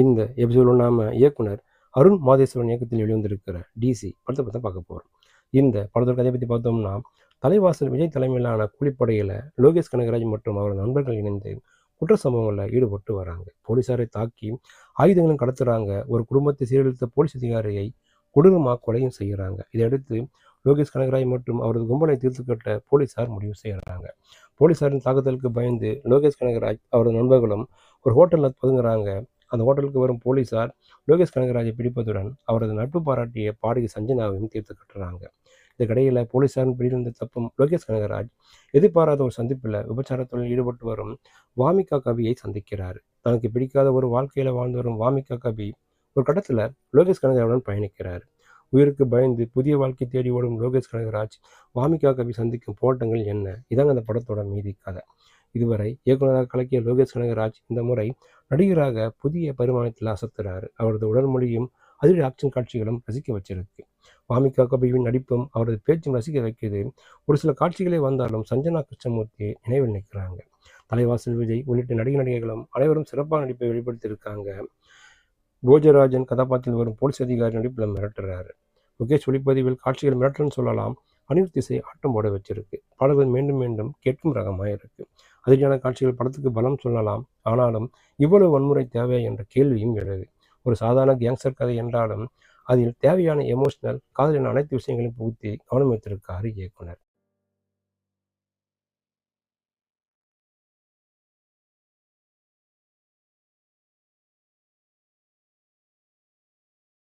இந்த எபிசோடில் நாம் இயக்குனர் அருண் மாதேஸ்வரன் இயக்கத்தில் வெளிவந்திருக்கிற டிசி படத்தை பற்றி பார்க்க போகிறோம். இந்த படத்தோட கதையை பற்றி பார்த்தோம்னா, தலைவாசல் விஜய் தலைமையிலான கூலிப்படையில் லோகேஷ் கனகராஜ் மற்றும் அவரது நண்பர்கள் இணைந்து குற்ற சம்பவங்களில் ஈடுபட்டு வராங்க. போலீஸாரை தாக்கி ஆயுதங்களும் கடத்துறாங்க. ஒரு குடும்பத்தை சீரழித்த போலீஸ் அதிகாரியை கொடூரமாக கொலையும் செய்கிறாங்க. இதையடுத்து லோகேஷ் கனகராஜ் மற்றும் அவரது கும்பலை தீர்த்து கட்ட போலீஸார் முடிவு செய்கிறாங்க. போலீஸாரின் தாக்குதலுக்கு பயந்து லோகேஷ் கனகராஜ் அவரது நண்பர்களும் ஒரு ஹோட்டலில் பதுங்குறாங்க. அந்த ஹோட்டலுக்கு வரும் போலீஸார் லோகேஷ் கனகராஜை பிடிப்பதுடன் அவரது நட்பு பாராட்டிய பாடகி சஞ்சனாவையும் தீர்த்து கட்டுறாங்க. இதற்கிடையில் போலீஸாரின் பிடியிலிருந்து தப்பும் லோகேஷ் கனகராஜ் எதிர்பாராத ஒரு சந்திப்பில் விபச்சாரத்தில் ஈடுபட்டு வரும் வாமிகா கவியை சந்திக்கிறார். தனக்கு பிடிக்காத ஒரு வாழ்க்கையில் வாழ்ந்து வரும் வாமிகா கவி ஒரு கட்டத்தில் லோகேஷ் கனகராஜுடன் பயணிக்கிறார். உயிருக்கு பயந்து புதிய வாழ்க்கை தேடி ஓடும் லோகேஷ் கனகராஜ் வாமிகா கவி சந்திக்கும் போராட்டங்கள் என்ன? இதாங்க அந்த படத்தோட மீதி கதை. இதுவரை இயக்குநராக கலக்கிய லோகேஷ் கனகராஜ் இந்த முறை நடிகராக புதிய பரிமாணத்தில் அசத்துறாரு. அவரது உடல் மொழியும் அதிரடி ஆக்ஷன் காட்சிகளும் ரசிக்க வச்சிருக்கு. வாமிகா கபியின் நடிப்பும் அவரது பேச்சும் ரசிக்க வைக்குது. ஒரு சில காட்சிகளே வந்தாலும் சஞ்சனா கிருஷ்ணமூர்த்தி நினைவில் நிற்கிறாங்க. தலைவாசல் விஜய் உள்ளிட்ட நடிகர்களும் அனைவரும் சிறப்பான நடிப்பை வெளிப்படுத்தியிருக்காங்க. போஜராஜன் கதாபாத்திரத்தில் வரும் போலீஸ் அதிகாரி நடிப்பில் மிரட்டுறாரு. முகேஷ் ஒளிப்பதிவில் காட்சிகள் மிரட்டல்னு சொல்லலாம். அனிருத் இசை ஆட்டம் போட வச்சிருக்கு. பாடல்கள் மீண்டும் மீண்டும் கேட்கும் ரகமாக இருக்கு. அதிர்ச்சியான காட்சிகள் படத்துக்கு பலம் சொல்லலாம். ஆனாலும் இவ்வளவு வன்முறை தேவை என்ற கேள்வியும் எழுது. ஒரு சாதாரண கேங்ஸ்டர் கதை என்றாலும் அதில் தேவையான எமோஷனல் காதல் என அனைத்து விஷயங்களையும் புகுத்தி கவனம் வைத்திருக்காரு இயக்குனர்.